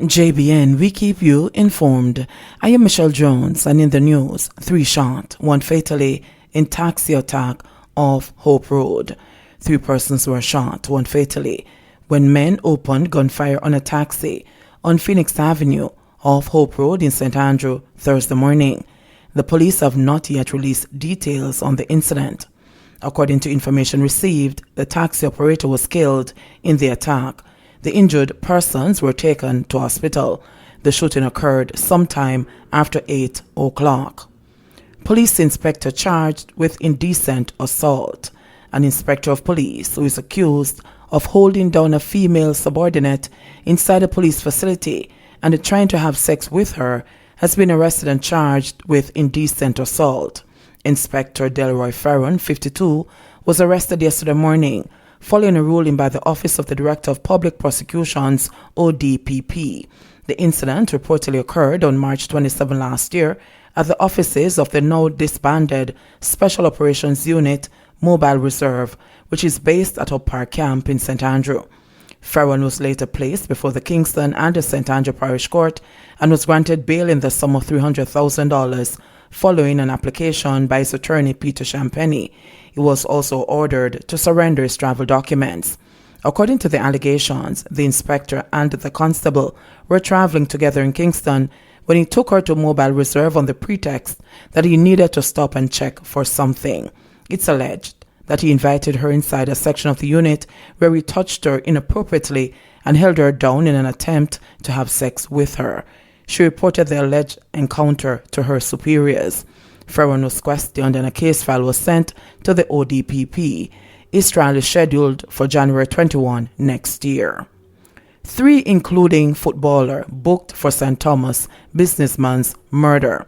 JBN, we keep you informed. I am Michelle Jones, and in the news, 3 shot, 1 fatally in taxi attack off Hope Road. 3 persons were shot, 1 fatally, when men opened gunfire on a taxi on Phoenix Avenue off Hope Road in St. Andrew Thursday morning. The police have not yet released details on the incident. According to information received, the taxi operator was killed in the attack. The injured persons were taken to hospital. The shooting occurred sometime after 8 o'clock. Police inspector charged with indecent assault. An inspector of police who is accused of holding down a female subordinate inside a police facility and trying to have sex with her has been arrested and charged with indecent assault. Inspector Delroy Farron, 52, was arrested yesterday morning following a ruling by the Office of the Director of Public Prosecutions, ODPP. The incident reportedly occurred on March 27 last year at the offices of the now disbanded Special Operations Unit Mobile Reserve, which is based at Up Park Camp in St. Andrew. Farron was later placed before the Kingston and the St. Andrew Parish Court and was granted bail in the sum of $300,000 following an application by his attorney Peter Champagny. He was also ordered to surrender his travel documents. According to the allegations, the inspector and the constable were traveling together in Kingston when he took her to Mobile Reserve on the pretext that he needed to stop and check for something. It's alleged that he invited her inside a section of the unit where he touched her inappropriately and held her down in an attempt to have sex with her. She reported the alleged encounter to her superiors. Farron was questioned and a case file was sent to the ODPP. His trial is scheduled for January 21 next year. 3, including footballer, booked for St. Thomas businessman's murder.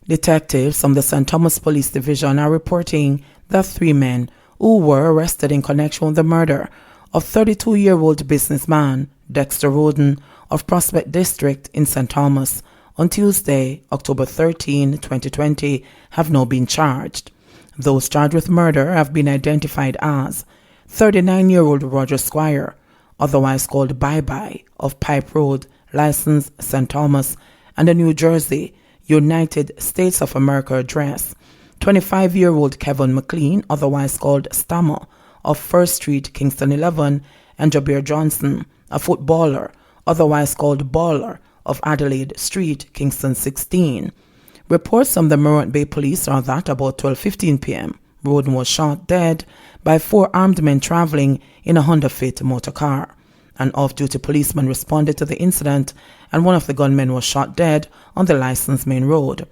Detectives from the St. Thomas Police Division are reporting that 3 men who were arrested in connection with the murder of 32-year-old businessman Dexter Roden of Prospect District in St. Thomas on Tuesday, October 13, 2020, have now been charged. Those charged with murder have been identified as 39-year-old Roger Squire, otherwise called Bye-Bye, of Pipe Road, license St. Thomas, and a New Jersey, United States of America address. 25-year-old Kevin McLean, otherwise called Stammer, of First Street, Kingston 11, and Jabir Johnson, a footballer, otherwise called Baller, of Adelaide Street, Kingston 16. Reports from the Morant Bay Police are that about 12:15 p.m., Roden was shot dead by 4 armed men traveling in a Honda Fit motor car. An off-duty policeman responded to the incident, and one of the gunmen was shot dead on the licensed main road.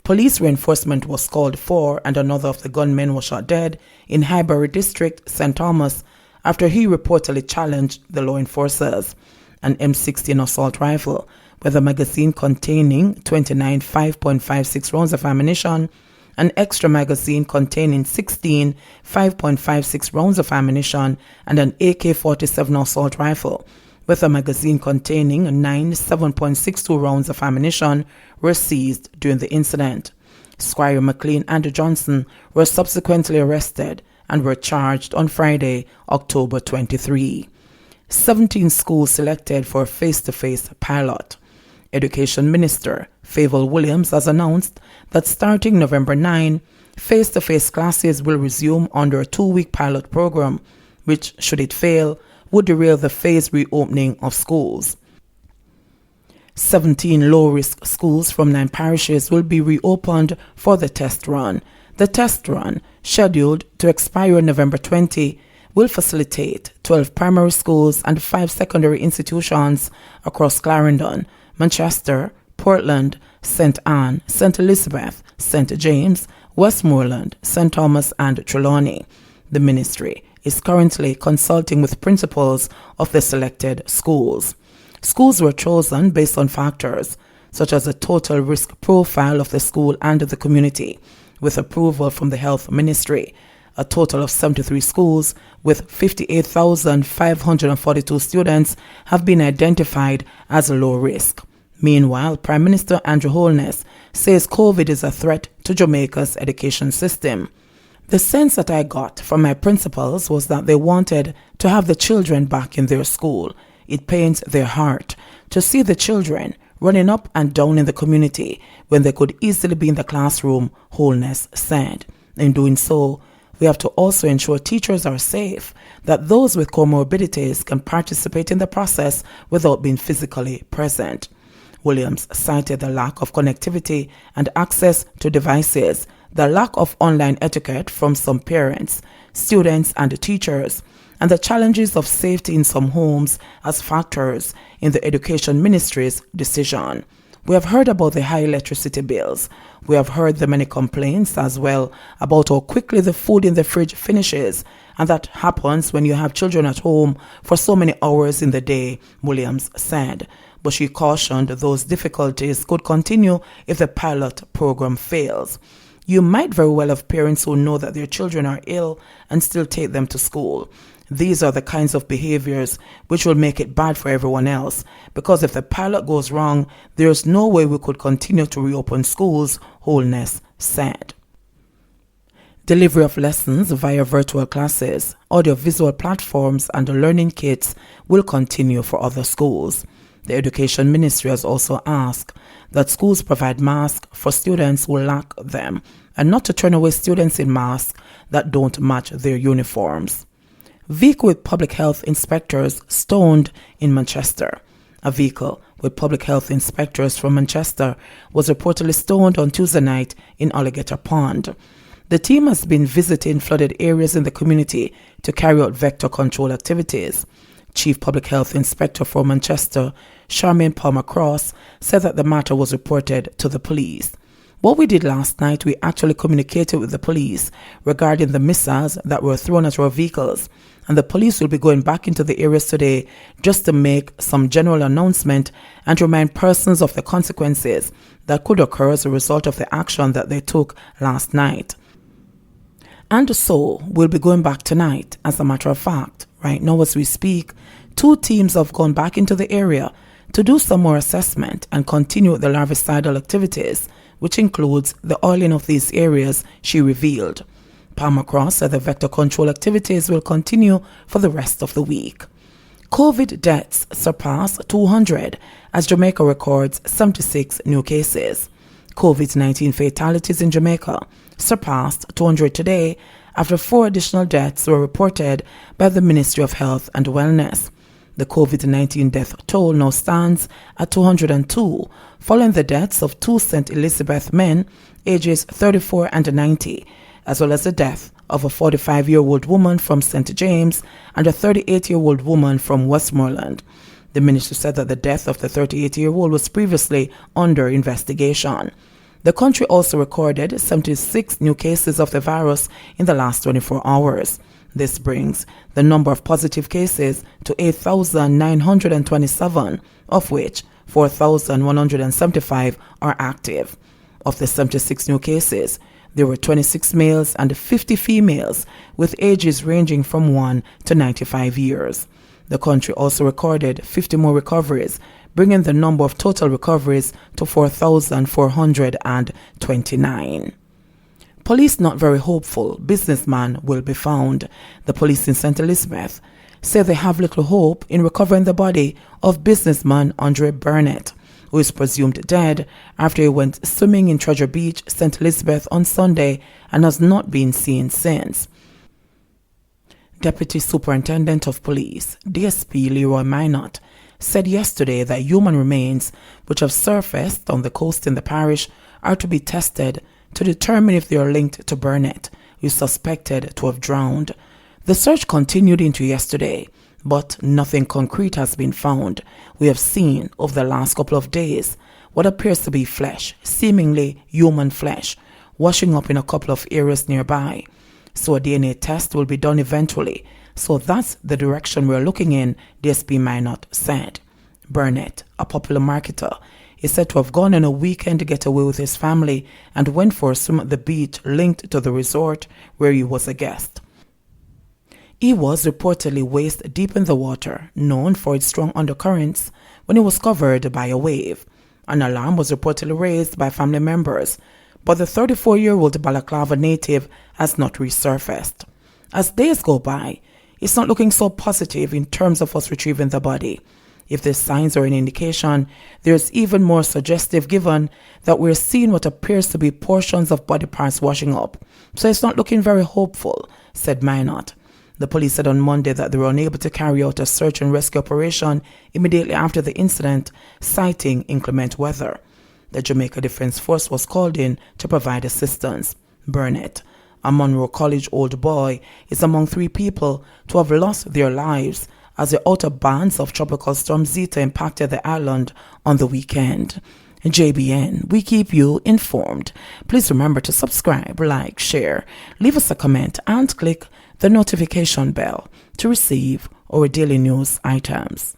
Police reinforcement was called for, and another of the gunmen was shot dead in Highbury District, St. Thomas, after he reportedly challenged the law enforcers. An M16 assault rifle with a magazine containing 29 5.56 rounds of ammunition, an extra magazine containing 16 5.56 rounds of ammunition, and an AK-47 assault rifle with a magazine containing 9 7.62 rounds of ammunition were seized during the incident. Squire, McLean, and Johnson were subsequently arrested and were charged on Friday, October 23. 17 schools selected for a face-to-face pilot. Education Minister Favour Williams has announced that starting November 9, face-to-face classes will resume under a 2-week pilot program, which, should it fail, would derail the phased reopening of schools. 17 low-risk schools from 9 parishes will be reopened for the test run. The test run, scheduled to expire November 20, will facilitate 12 primary schools and 5 secondary institutions across Clarendon, Manchester, Portland, St. Anne, St. Elizabeth, St. James, Westmoreland, St. Thomas, and Trelawney. The ministry is currently consulting with principals of the selected schools. Schools were chosen based on factors such as the total risk profile of the school and the community, with approval from the Health Ministry. A total of 73 schools with 58,542 students have been identified as low risk. Meanwhile, Prime Minister Andrew Holness says COVID is a threat to Jamaica's education system. The sense that I got from my principals was that they wanted to have the children back in their school. it pains their heart to see the children running up and down in the community when they could easily be in the classroom, Holness said. In doing so, we have to also ensure teachers are safe, that those with comorbidities can participate in the process without being physically present. Williams cited the lack of connectivity and access to devices, the lack of online etiquette from some parents, students and teachers, and the challenges of safety in some homes as factors in the Education Ministry's decision. We have heard about the high electricity bills. We have heard the many complaints as well about how quickly the food in the fridge finishes, and that happens when you have children at home for so many hours in the day, Williams said. But she cautioned those difficulties could continue if the pilot program fails. You might very well have parents who know that their children are ill and still take them to school. These are the kinds of behaviors which will make it bad for everyone else, because if the pilot goes wrong, there is no way we could continue to reopen schools, Holness said. Delivery of lessons via virtual classes, audiovisual platforms and learning kits will continue for other schools. The Education Ministry has also asked that schools provide masks for students who lack them and not to turn away students in masks that don't match their uniforms. Vehicle with public health inspectors stoned in Manchester. A vehicle with public health inspectors from Manchester was reportedly stoned on Tuesday night in Alligator Pond. The team has been visiting flooded areas in the community to carry out vector control activities. Chief Public Health Inspector for Manchester, Charmaine Palmer-Cross, said that the matter was reported to the police. What we did last night, we actually communicated with the police regarding the missiles that were thrown at our vehicles, and the police will be going back into the areas today just to make some general announcement and remind persons of the consequences that could occur as a result of the action that they took last night. And so, we'll be going back tonight. As a matter of fact, right now as we speak, 2 teams have gone back into the area to do some more assessment and continue with the larvicidal activities, which includes the oiling of these areas, she revealed. Palmer-Cross said the vector control activities will continue for the rest of the week. COVID deaths surpass 200 as Jamaica records 76 new cases. COVID-19 fatalities in Jamaica surpassed 200 today after 4 additional deaths were reported by the Ministry of Health and Wellness. The COVID-19 death toll now stands at 202, following the deaths of 2 St. Elizabeth men ages 34 and 90, as well as the death of a 45-year-old woman from St. James and a 38-year-old woman from Westmoreland. The minister said that the death of the 38-year-old was previously under investigation. The country also recorded 76 new cases of the virus in the last 24 hours. This brings the number of positive cases to 8,927, of which 4,175 are active. Of the 76 new cases, there were 26 males and 50 females with ages ranging from 1 to 95 years. The country also recorded 50 more recoveries, bringing the number of total recoveries to 4,429. Police not very hopeful businessman will be found. The police in St. Elizabeth say they have little hope in recovering the body of businessman Andre Burnett, who is presumed dead after he went swimming in Treasure Beach, St. Elizabeth on Sunday and has not been seen since. Deputy Superintendent of Police, DSP Leroy Minot, said yesterday that human remains which have surfaced on the coast in the parish are to be tested to determine if they are linked to Burnett, who is suspected to have drowned. The search continued into yesterday, but nothing concrete has been found. We have seen over the last couple of days what appears to be flesh, seemingly human flesh, washing up in a couple of areas nearby. So a DNA test will be done eventually. So that's the direction we're looking in, DSP Minot said. Burnett, a popular marketer, is said to have gone on a weekend getaway with his family and went for a swim at the beach linked to the resort where he was a guest. He was reportedly waist deep in the water, known for its strong undercurrents, when he was covered by a wave. An alarm was reportedly raised by family members, but the 34-year-old Balaclava native has not resurfaced. As days go by, it's not looking so positive in terms of us retrieving the body. If there's signs or an indication, there's even more suggestive given that we're seeing what appears to be portions of body parts washing up. So it's not looking very hopeful, said Minot. The police said on Monday that they were unable to carry out a search and rescue operation immediately after the incident, citing inclement weather. The Jamaica Defense Force was called in to provide assistance. Burnett, a Monroe College old boy, is among 3 people to have lost their lives as the outer bands of Tropical Storm Zeta impacted the island on the weekend. JBN, we keep you informed. Please remember to subscribe, like, share, leave us a comment, and click the notification bell to receive our daily news items.